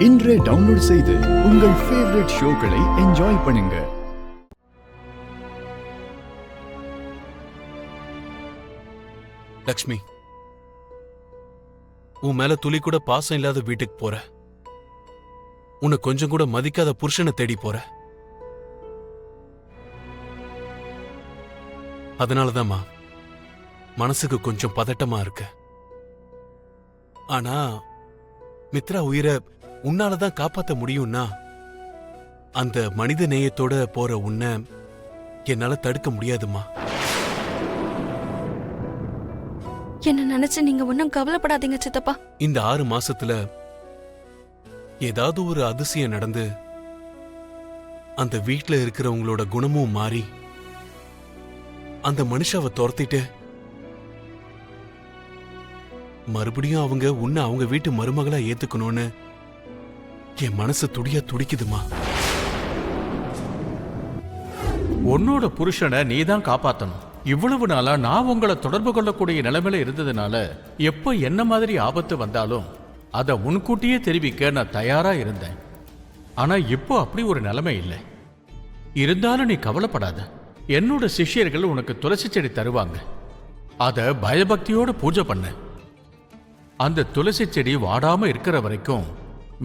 இன்றே டவுன்லோட் செய்து உங்கள் ஃபேவரட் ஷோக்களை என்ஜாய் பண்ணுங்க. லக்ஷ்மி, உன் மேல துளி கூட பாசம் இல்லாத வீட்டுக்கு போற, உன்னை கொஞ்சம் கூட மதிக்காத புருஷனை தேடி போற. அதனாலதாம்மா மனசுக்கு கொஞ்சம் பதட்டமா இருக்கு. ஆனா மித்ரா உயிரை உன்னாலதான் காப்பாத்த முடியும்னா அந்த மனித நேயத்தோட போற உன்னை என்னால தடுக்க முடியாதுமா. என்ன நினைச்சு நீங்க ஒன்னும் கவலைப்படாதீங்க சித்தப்பா. இந்த 6 மாசத்துல ஏதாவது ஒரு அதிசயம் நடந்து அந்த வீட்டுல இருக்கிறவங்களோட குணமும் மாறி அந்த மனுஷாவை துரத்திட்டு மறுபடியும் அவங்க உன்னை அவங்க வீட்டு மருமகளா ஏத்துக்கணும்னு என் மனசு துடியா துடிக்குதுமா. உன்னோட புருஷனை நீதான் காப்பாத்தணும். இவ்வளவு நாளா நான் உங்களை தொடர்பு கொள்ளக்கூடிய நிலைமையில இருந்ததுனால எப்ப என்ன மாதிரி ஆபத்து வந்தாலும் அதை முன்கூட்டியே தெரிவிக்க நான் தயாரா இருந்தேன். ஆனா இப்போ அப்படி ஒரு நிலைமை இல்லை. இருந்தாலும் நீ கவலைப்படாத. என்னோட சிஷ்யர்கள் உனக்கு துளசி செடி தருவாங்க. அதை பயபக்தியோட பூஜை பண்ண. அந்த துளசி செடி வாடாம இருக்கிற வரைக்கும்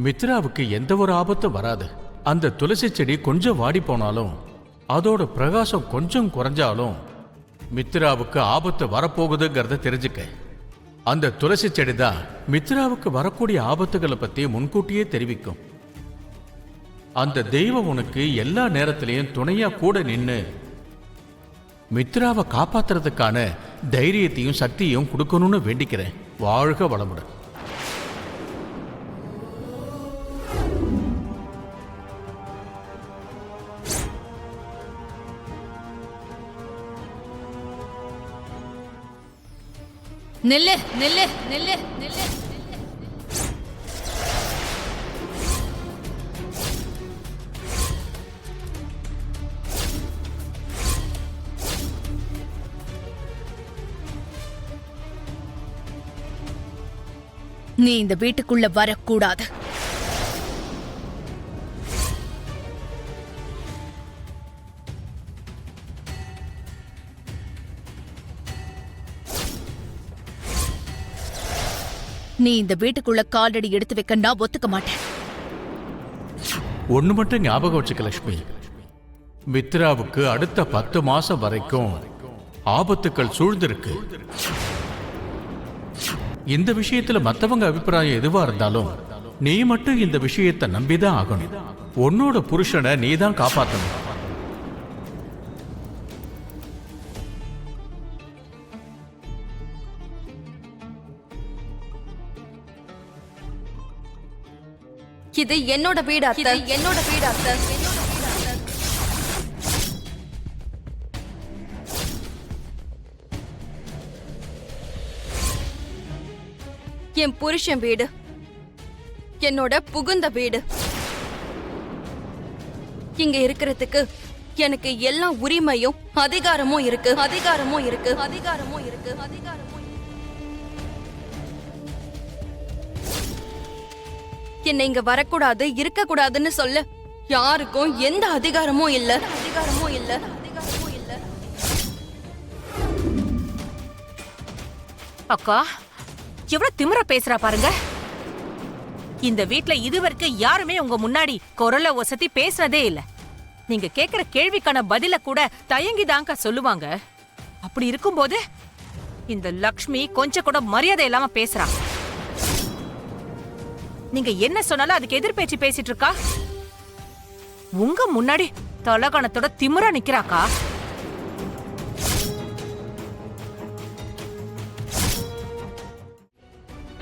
மித்ராவுக்கு எந்த ஒரு ஆபத்தும் வராது. அந்த துளசி செடி கொஞ்சம் வாடி போனாலும் அதோட பிரகாசம் கொஞ்சம் குறைஞ்சாலும் மித்ராவுக்கு ஆபத்து வரப்போகுதுங்கிறத தெரிஞ்சுக்க. அந்த துளசி செடி தான் மித்ராவுக்கு வரக்கூடிய ஆபத்துகளை பத்தி முன்கூட்டியே தெரிவிக்கும். அந்த தெய்வம் உனக்கு எல்லா நேரத்திலையும் துணையா கூட நின்று மித்ராவை காப்பாத்துறதுக்கான தைரியத்தையும் சக்தியும் கொடுக்கணும்னு வேண்டிக்கிறேன். வாழ்க வளமுடன். நில்லு நில்லு நில்லு நில்லு. நீ இந்த வீட்டுக்குள்ள வரக்கூடாது. நீ இந்த வீட்டுக்குள்ள காலடி எடுத்து வைக்க நான் ஒத்துக்க மாட்டேன். ஒண்ணு மட்டும் ஞாபகம் வச்சுக்க லட்சுமி, மித்ராவுக்கு அடுத்த 10 மாசம் வரைக்கும் ஆபத்துக்கள் சூழ்ந்திருக்கு. இந்த விஷயத்துல மத்தவங்க அபிப்பிராயம் எதுவா இருந்தாலும் நீ மட்டும் இந்த விஷயத்தை நம்பிதான் ஆகணும். உன்னோட புருஷனை நீதான் காப்பாற்றணும். இது என்னோட வீடு அத்தை. என்னோட வீடு அத்தை. என் புருஷன் வீடு, என்னோட புகுந்த வீடு. இங்க இருக்கிறதுக்கு எனக்கு எல்லா உரிமையும் அதிகாரமும் இருக்கு. அதிகாரமும் இருக்கு. அதிகாரமும் இருக்கு. அதிகாரமும் என்னை இங்க வரக்கூடாது, இருக்க கூடாதுன்னு சொல்ல யாருக்கும் எந்த அதிகாரமும் இல்ல. அதிகாரமும் இல்ல. அதிகாரமும் இல்ல. அக்கா எவ்வளவு திமிர பேசுறா பாருங்க. இந்த வீட்ல இதுவரைக்கும் யாருமே உங்க முன்னாடி குரலை ஒசத்தி பேசுனதே இல்ல. நீங்க கேக்குற கேள்விக்கான பதில கூட தயங்கிதாங்க சொல்லுவாங்க. அப்படி இருக்கும்போது இந்த லக்ஷ்மி கொஞ்சம் கூட மரியாதை இல்லாம பேசுறா. நீங்க என்ன சொன்னாலும் அதுக்கு எதிர்பேச்சு பேசிட்டு இருக்கா. உங்க முன்னாடி தலகணத்தோட திமிரா நிக்கிறாக்கா.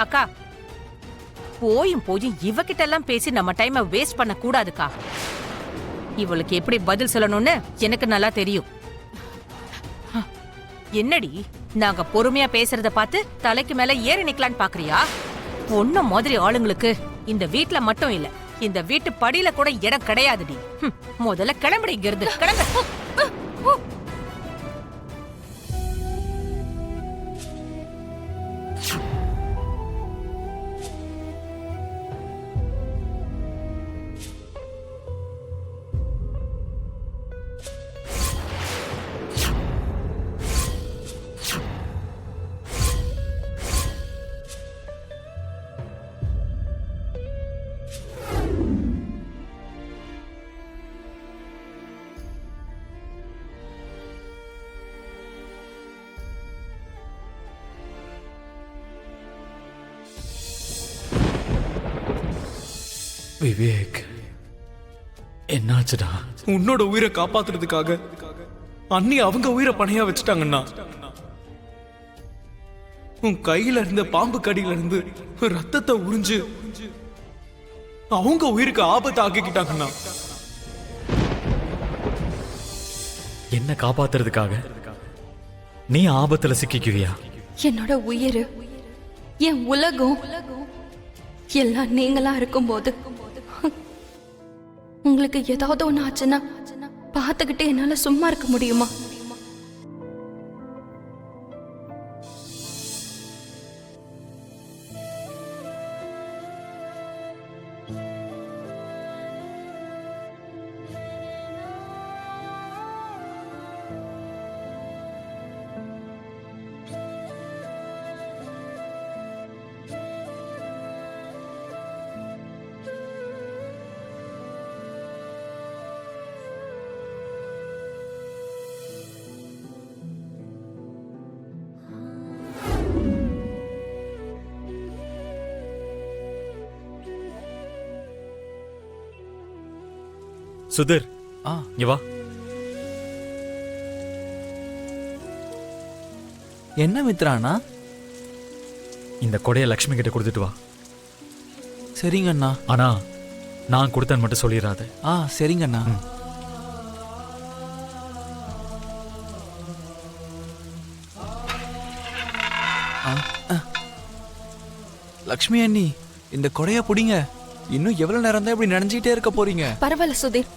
அக்கா போயும் இவகிட்ட எல்லாம் பேசி நம்ம டைமை வேஸ்ட் பண்ண கூடாதுக்கா. இவளுக்கு எப்படி பதில் சொல்லணும்னு எனக்கு நல்லா தெரியும். என்னடி நாங்க பொறுமையா பேசுறத பார்த்து தலைக்கு மேல ஏறி நிக்கலான்னு பாக்குறியா? பொண்ணு மாதிரி ஆளுங்களுக்கு இந்த வீட்ல மட்டும் இல்ல, இந்த வீட்டு படியில கூட இடம் கிடையாதுடி. முதல்ல கிளம்புடி இங்க இருந்து. கிளம்பு. விவேக், என்னாச்சுடா? உன்னோட உயிரை காப்பாத்துறதுக்காக அண்ணி அவங்க உயிரை பணையா வச்சுட்டாங்கண்ணா. உன் கையில இருந்த பாம்பு கடியில இருந்து ரத்தத்தை உறிஞ்சு அவங்க உயிருக்கு ஆபத்து ஆக்கிக்கிட்டாங்கண்ணா. என்ன காப்பாத்துறதுக்காக நீ ஆபத்துல சிக்கிக்குவியா? என்னோட உயிர், என் உலகம் எல்லாம் நீங்களா இருக்கும்போது உங்களுக்கு ஏதாவது ஒண்ணு ஆச்சுன்னா பார்த்துக்கிட்டு என்னால சும்மா இருக்க முடியுமா? சுதர், இங்க வா. என்ன மித்ராண்ணா? இந்த கொடையை லக்ஷ்மி கிட்ட கொடுத்துட்டு வா. சரிங்கண்ணா. ஆனா நான் கொடுத்தேன்னு மட்டும் சொல்லிடாத. சரிங்கண்ணா. லக்ஷ்மி அண்ணி, இந்த கொடைய புடிங்க. இன்னும் எவ்வளவு நேரம் தான் இப்படி நினைஞ்சிட்டே இருக்க போறீங்க? பரவாயில்ல சுதீர்,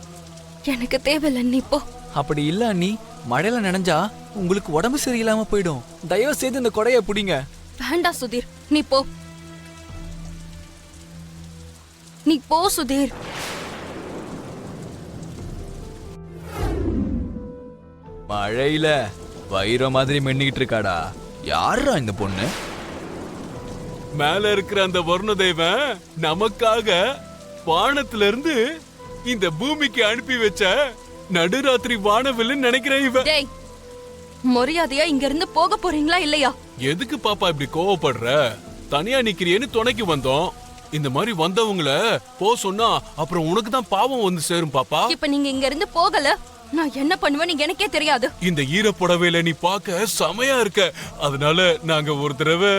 எனக்கு தேவையில்லை, நீ போ. அப்படி இல்ல அண்ணி, மழையில நனைஞ்சா உங்களுக்கு உடம்பு சரியில்லாம போயிடும். தயவு செய்து இந்த கொடைய புடிங்க. வேண்டாம் சுதீர், நீ போ. நீ போ சுதீர். மழையில வைரம் மாதிரி மென்னிக்கிட்டு இருக்காடா. யாரா இந்த பொண்ணு? மேல இருக்கிற அந்த வருண தெய்வன் நமக்காக வானத்துல இருந்து இந்த பூமிக்கு அனுப்பி வச்ச நடுராத்திரி வானவில்லைன்னு நினைக்கிறேன் இவ. டேய், மரியாதையா இங்க இருந்து போக போறீங்களா இல்லையா? எதுக்கு பாப்பா இப்படி கோவப்படுற? தனியா நிக்கிறியேன்னு துணைக்கு வந்தோம். இந்த மாதிரி வந்தவங்கள போ சொன்னா அப்புறம் உனக்கு தான் பாவம் வந்து சேரும் பாப்பா. இப்ப நீங்க இங்க இருந்து போகல, நான் என்ன பண்ணுவேன்னு எனக்கே தெரியாது. இந்த ஈர புடவையில நீ பார்க்க செமையா இருக்க. அதனால நாங்க ஒரு தடவை